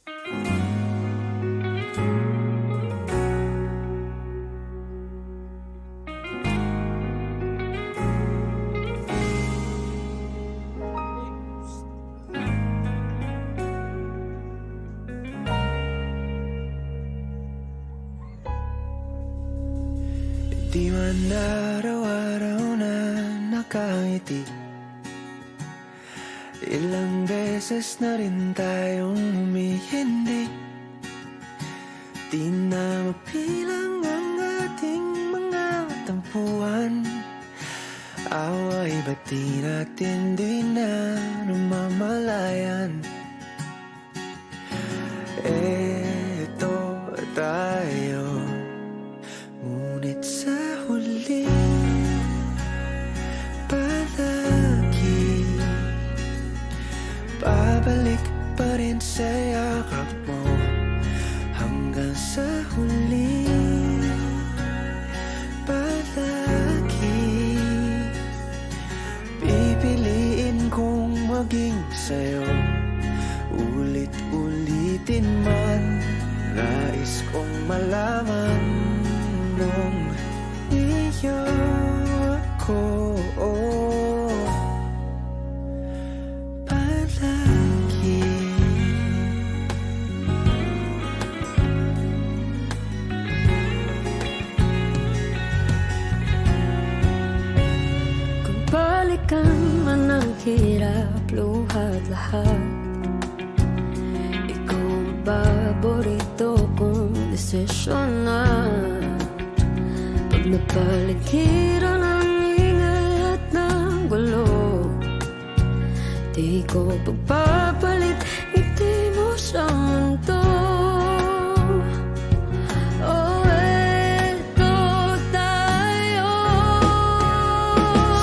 Di man araw-araw na nakangiti, ilang beses na rin tayong humihindi. Di na mapilang ang ating mga tampuhan, away ba't di natin di na namamalayan? Eto tayo, ngunit sa huli palagi babalik pa rin sa yakap mo. Hanggang sa huli palagi pipiliin kong maging sa'yo. Ulit-ulitin man, nais kong malaman nung iyo ako palagi. Kung balikan man ang hirap, luhat lahat, ikaw ang paborito kong desisyon na. Pag napaligiran ang ingay at ng gulo, di ko pagpapalit ngiti mo sa mundo. Oh, eto tayo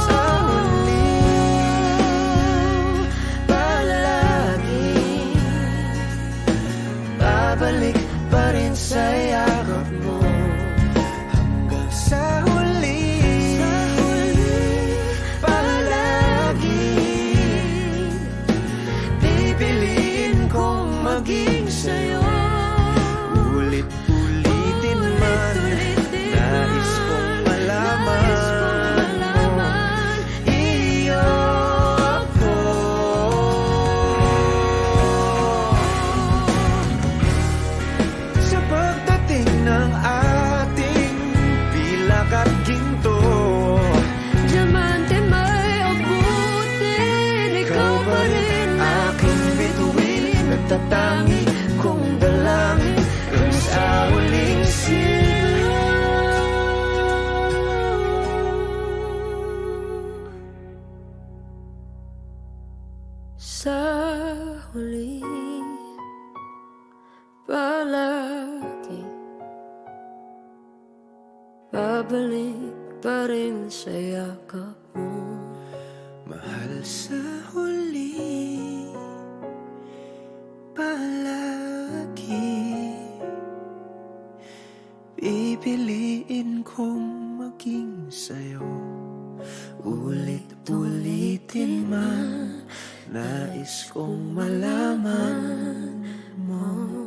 Sa huli palagi babalik pa rin sa yakap mo. Sa huli palagi pipiliin kong maging sa'yo. Ulit-ulitin man, nais kong malaman iyo ako. Sa pagdating ng ating pilak at ginto, diamante may abutin, ikaw pa rin aking bituin, nagtatangi kong dalangin kung sa huling sa huli palagi babalik pa rin sa yakap mo. mahal. Sa huli palagi pipiliin kong maging sa'yo. Ulit-ulitin man, nais kong malaman mo.